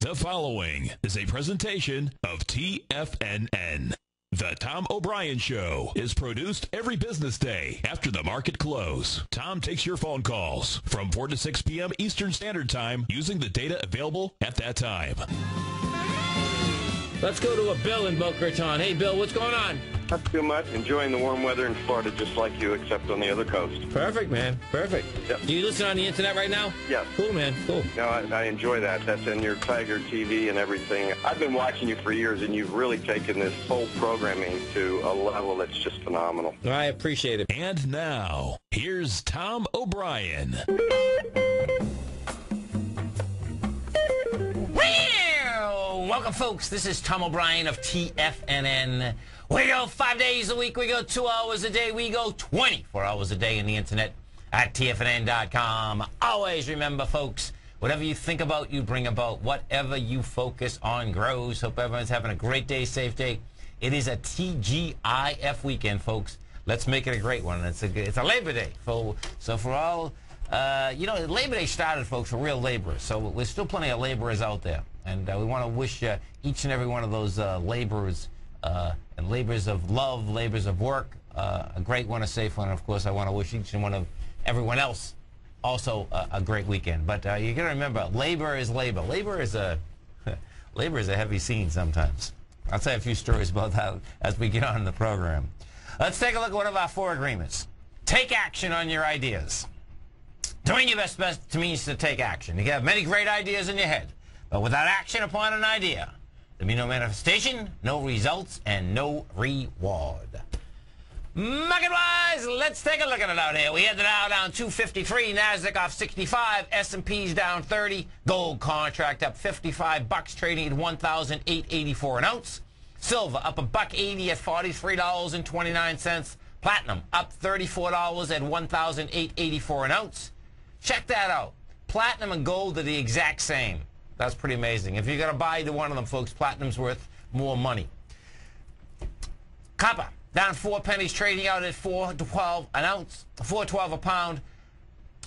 The following is a presentation of TFNN. The Tom O'Brien Show is produced every business day after the market close. Tom takes your phone calls from 4 to 6 p.m. Eastern Standard Time using the data available at that time. Let's go to a Bill in Boca Raton. Hey, Bill, what's going on? Not too much. Enjoying the warm weather in Florida just like you, except on the other coast. Perfect, man. Perfect. Yep. Do you listen on the internet right now? Yes. Cool, man. Cool. No, I enjoy that. That's in your Tiger TV and everything. I've been watching you for years, and you've really taken this whole programming to a level that's just phenomenal. I appreciate it. And now, here's Tom O'Brien. Welcome, folks. This is Tom O'Brien of TFNN. We go 5 days a week. We go 2 hours a day. We go 24 hours a day on the internet at TFNN.com. Always remember, folks, whatever you think about, you bring about. Whatever you focus on grows. Hope everyone's having a great day, safe day. It is a TGIF weekend, folks. Let's make it a great one. It's a Labor Day. So for all, Labor Day started, folks, for real laborers. So there's still plenty of laborers out there. And we want to wish each and every one of those laborers and labors of love, labors of work, a great one, a safe one. And of course, I want to wish each and one of everyone else also a great weekend. But you got to remember, labor is labor. Labor is a heavy scene sometimes. I'll tell you a few stories about that as we get on in the program. Let's take a look at one of our 4 agreements. Take action on your ideas. Doing your best means to take action. You can have many great ideas in your head, but without action upon an idea, there'll be no manifestation, no results, and no reward. Market-wise, let's take a look at it out here. We had the Dow down 253, NASDAQ off 65, S&P's down 30, gold contract up 55 bucks, trading at $1,884 an ounce. Silver up $1.80 at $43.29. Platinum up $34 at $1,884 an ounce. Check that out. Platinum and gold are the exact same. That's pretty amazing. If you're going to buy either one of them, folks, platinum's worth more money. Copper down 4 pennies, trading out at $4.12 an ounce, $4.12 a pound.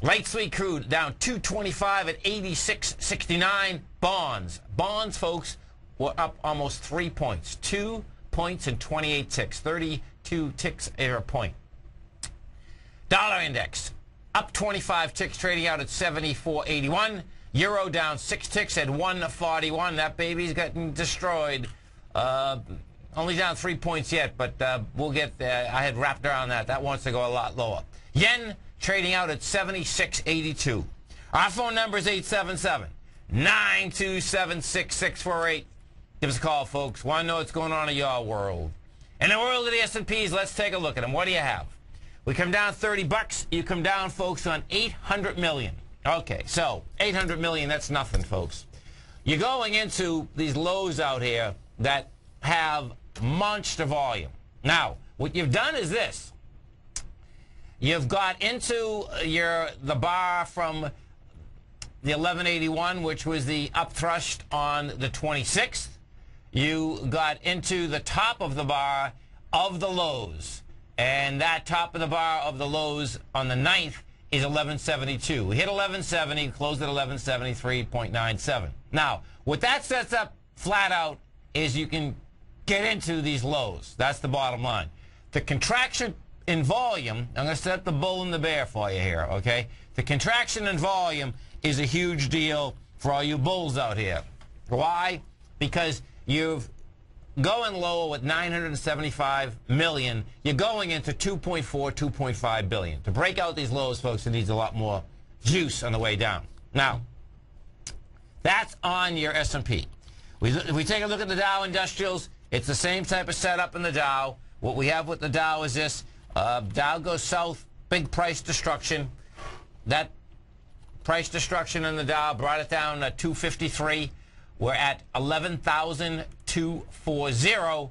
Light sweet crude down $2.25 at $86.69. Bonds, folks, were up almost 3 points. 2 points and 28 ticks. 32 ticks a point. Dollar index up 25 ticks, trading out at 74.81. Euro down 6 ticks at 141. That baby's getting destroyed. Only down 3 points yet, but we'll get there. I had wrapped around that. That wants to go a lot lower. Yen trading out at 76.82. Our phone number is 877-927-6648. Give us a call, folks. Want to know what's going on in your world. In the world of the S&Ps, let's take a look at them. What do you have? We come down 30 bucks. You come down, folks, on 800 million. Okay, so 800 million, that's nothing, folks. You're going into these lows out here that have monster volume. Now, what you've done is this. You've got into the bar from the 1181, which was the upthrust on the 26th. You got into the top of the bar of the lows. And that top of the bar of the lows on the 9th is 1172. We hit 1170, closed at 1173.97. Now, what that sets up flat out is you can get into these lows. That's the bottom line. The contraction in volume, I'm going to set the bull and the bear for you here, okay? The contraction in volume is a huge deal for all you bulls out here. Why? Because you've going lower with 975 million, you're going into 2.4, 2.5 billion. To break out these lows, folks, it needs a lot more juice on the way down. Now, that's on your S&P. If we take a look at the Dow Industrials, it's the same type of setup in the Dow. What we have with the Dow is this. Dow goes south, big price destruction. That price destruction in the Dow brought it down to 253. We're at 11,240.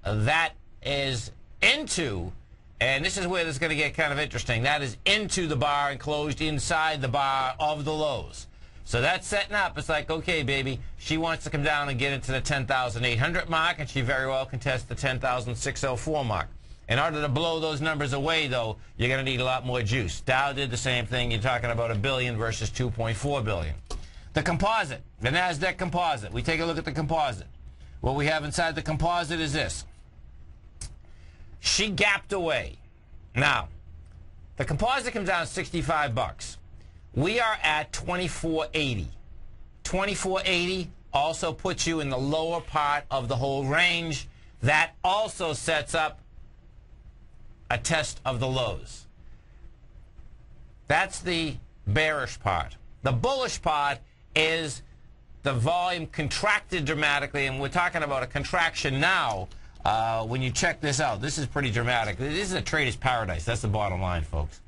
That is into, and this is where this is going to get kind of interesting, that is into the bar and closed inside the bar of the lows. So that's setting up. It's like, okay, baby, she wants to come down and get into the 10,800 mark, and she very well can test the 10,604 mark. In order to blow those numbers away, though, you're going to need a lot more juice. Dow did the same thing. You're talking about $1 billion versus $2.4 billion. The composite, the NASDAQ composite. We take a look at the composite. What we have inside the composite is this. She gapped away. Now, the composite comes down 65 bucks. We are at 24.80. 24.80 also puts you in the lower part of the whole range. That also sets up a test of the lows. That's the bearish part. The bullish part is the volume contracted dramatically, and we're talking about a contraction now. When you check this out, this is pretty dramatic. This is a trader's paradise. That's the bottom line, folks.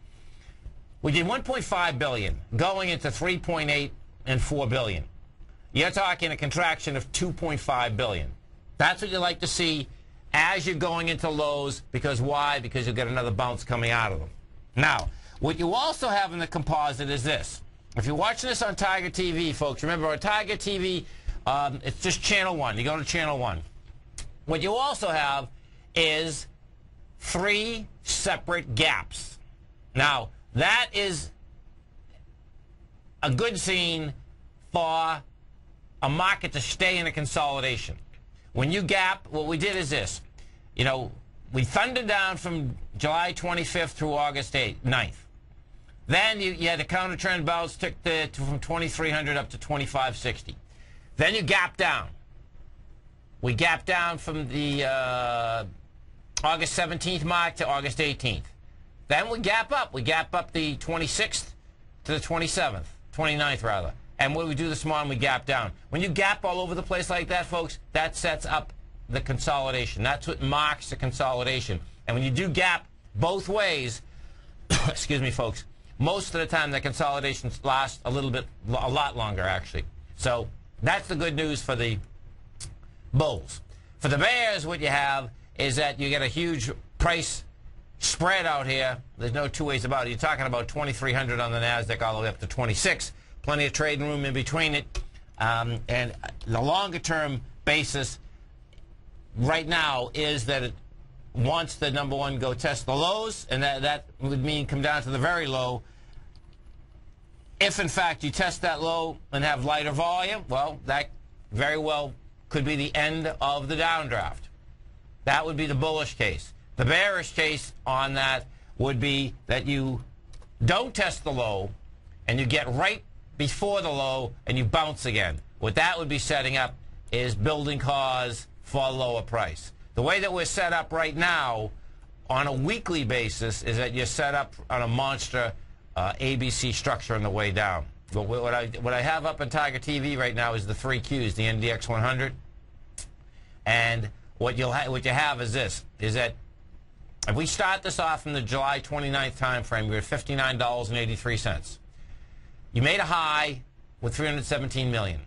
We did 1.5 billion going into 3.8 and 4 billion. You're talking a contraction of 2.5 billion. That's what you like to see as you're going into lows. Because why? Because you'll get another bounce coming out of them. Now, what you also have in the composite is this. If you're watching this on Tiger TV, folks, remember on Tiger TV, it's just channel 1. You go to channel 1. What you also have is 3 separate gaps. Now, that is a good scene for a market to stay in a consolidation. When you gap, what we did is this. You know, we thundered down from July 25th through August 9th. Then you had a counter trend bounce, took from 2,300 up to 2,560. Then you gap down. We gap down from the August 17th mark to August 18th. Then we gap up. We gap up the 26th to the 27th, 29th rather. And when we do this morning, we gap down. When you gap all over the place like that, folks, that sets up the consolidation. That's what marks the consolidation. And when you do gap both ways, excuse me, folks, most of the time the consolidations last a lot longer, actually. So that's the good news for the bulls. For the bears, what you have is that you get a huge price spread out here. There's no two ways about it. You're talking about 2,300 on the NASDAQ all the way up to 26. Plenty of trading room in between it. And the longer-term basis right now is that it wants the number one go test the lows, and that would mean come down to the very low. If, in fact, you test that low and have lighter volume, well, that very well could be the end of the downdraft. That would be the bullish case. The bearish case on that would be that you don't test the low and you get right before the low and you bounce again. What that would be setting up is building cause for lower price. The way that we're set up right now on a weekly basis is that you're set up on a monster ABC structure on the way down. But what I have up on Tiger TV right now is the 3 Qs, the NDX 100. And what you have is this, is that if we start this off from the July 29th time frame, we're at $59.83. You made a high with 317 million.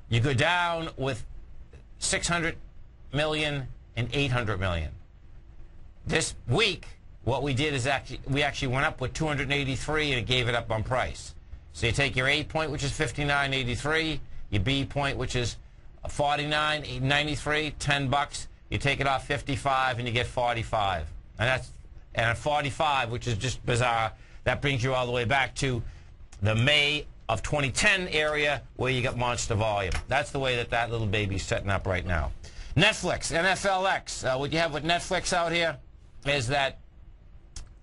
You go down with 600 million and 800 million. This week, what we did is we actually went up with 283 and it gave it up on price. So you take your A point, which is 59.83, your B point, which is 49.93, 10 bucks. You take it off 55 and you get 45. And at 45, which is just bizarre, that brings you all the way back to the May of 2010 area where you got monster volume. That's the way that little baby's setting up right now. Netflix, NFLX. What you have with Netflix out here is that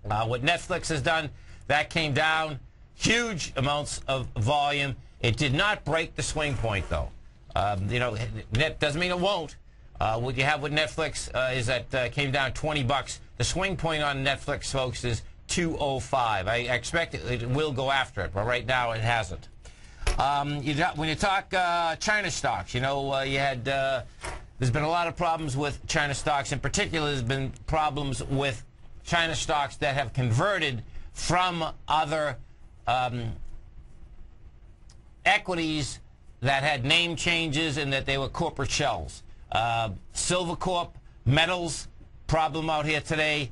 what Netflix has done, that came down huge amounts of volume. It did not break the swing point, though. You know, that doesn't mean it won't. What you have with Netflix is that came down 20 bucks. The swing point on Netflix, folks, is 205. I expect it will go after it, but right now it hasn't. When you talk China stocks, you know, there's been a lot of problems with China stocks. In particular, there's been problems with China stocks that have converted from other equities that had name changes and that they were corporate shells. Silvercorp, metals, problem out here today.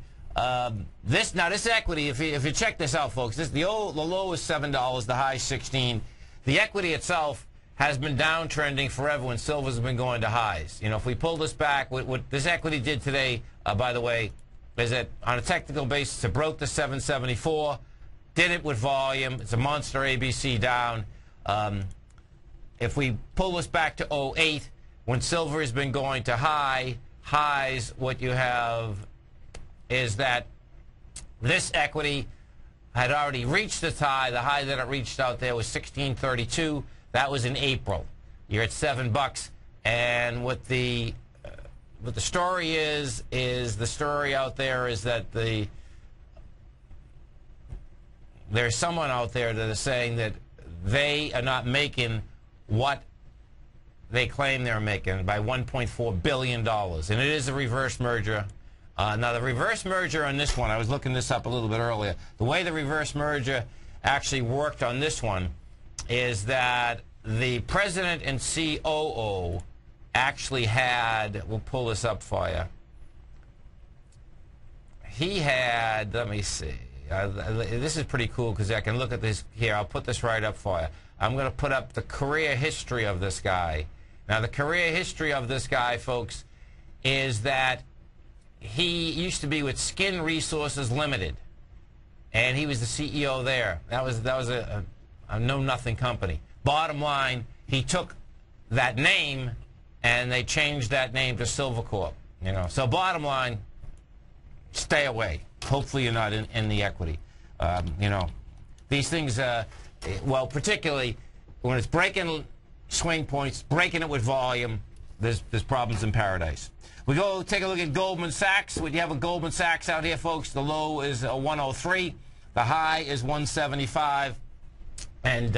This equity, if you check this out, folks, the low is $7, the high 16. The equity itself has been downtrending forever when silver's been going to highs. You know, if we pull this back, what this equity did today, by the way, is that on a technical basis, it broke the 774, did it with volume. It's a monster ABC down. if we pull this back to '08, when silver has been going to highs, what you have is that this equity had already reached its high. The high that it reached out there was 1632. That was in April. You're at $7, and what the story is the story out there is that there's someone out there that is saying that they are not making what they claim they're making by $1.4 billion. And it is a reverse merger. Now, the reverse merger on this one, I was looking this up a little bit earlier. The way the reverse merger actually worked on this one is that the president and COO actually had, we'll pull this up for you. He had, let me see. This is pretty cool because I can look at this here. I'll put this right up for you. I'm going to put up the career history of this guy. Now, the career history of this guy, folks, is that he used to be with Skin Resources Limited, and he was the CEO there. That was a know-nothing company. Bottom line, he took that name, and they changed that name to Silvercorp. You know, so bottom line, stay away. Hopefully, you're not in the equity. You know, these things. Well, particularly when it's breaking swing points, breaking it with volume, there's problems in paradise. We go take a look at Goldman Sachs. We have a Goldman Sachs out here, folks. The low is 103. The high is 175. And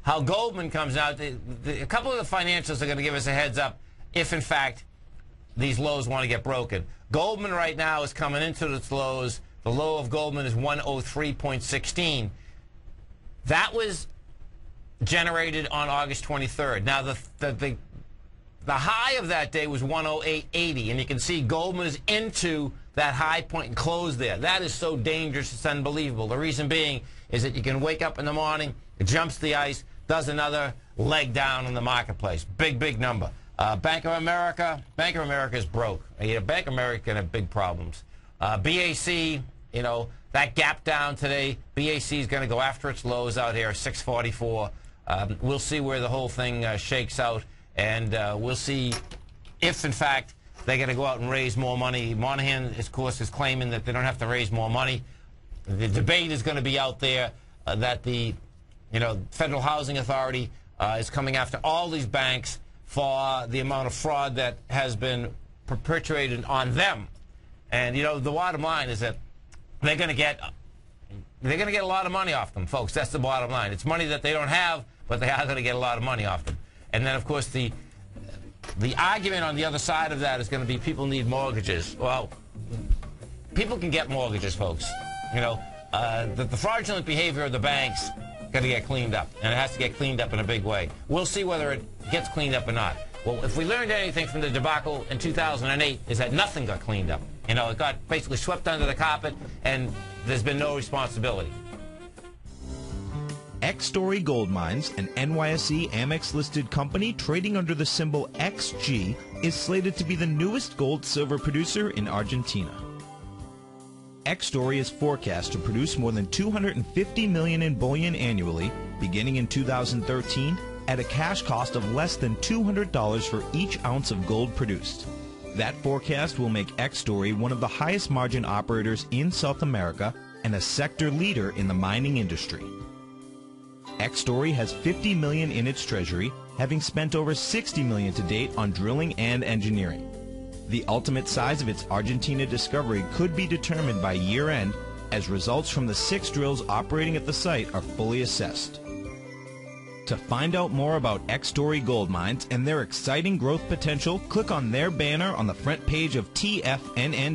how Goldman comes out, a couple of the financials are going to give us a heads up if, in fact, these lows want to get broken. Goldman right now is coming into its lows. The low of Goldman is 103.16. That was generated on August 23rd. Now, the high of that day was 108.80, and you can see Goldman is into that high point and close there. That is so dangerous, it's unbelievable. The reason being is that you can wake up in the morning, it jumps the ice, does another leg down in the marketplace. Big, big number. Bank of America is broke. Bank of America can have big problems. BAC, you know, that gap down today, BAC is going to go after its lows out here, 644. We'll see where the whole thing shakes out, and we'll see if, in fact, they're going to go out and raise more money. Monahan, of course, is claiming that they don't have to raise more money. The debate is going to be out there that the Federal Housing Authority is coming after all these banks for the amount of fraud that has been perpetuated on them. And, the bottom line is that they're going to get a lot of money off them, folks. That's the bottom line. It's money that they don't have, but they are going to get a lot of money off them. And then, of course, the argument on the other side of that is going to be people need mortgages. Well, people can get mortgages, folks. The fraudulent behavior of the banks got to get cleaned up, and it has to get cleaned up in a big way. We'll see whether it gets cleaned up or not. Well, if we learned anything from the debacle in 2008, is that nothing got cleaned up. It got basically swept under the carpet, and there's been no responsibility. X-Story Gold Mines, an NYSE Amex-listed company trading under the symbol XG, is slated to be the newest gold-silver producer in Argentina. X-Story is forecast to produce more than $250 million in bullion annually, beginning in 2013, at a cash cost of less than $200 for each ounce of gold produced. That forecast will make X-Story one of the highest margin operators in South America and a sector leader in the mining industry. X-Story has $50 million in its treasury, having spent over $60 million to date on drilling and engineering. The ultimate size of its Argentina discovery could be determined by year-end, as results from the 6 drills operating at the site are fully assessed. To find out more about X-Story Gold Mines and their exciting growth potential, click on their banner on the front page of TFNN.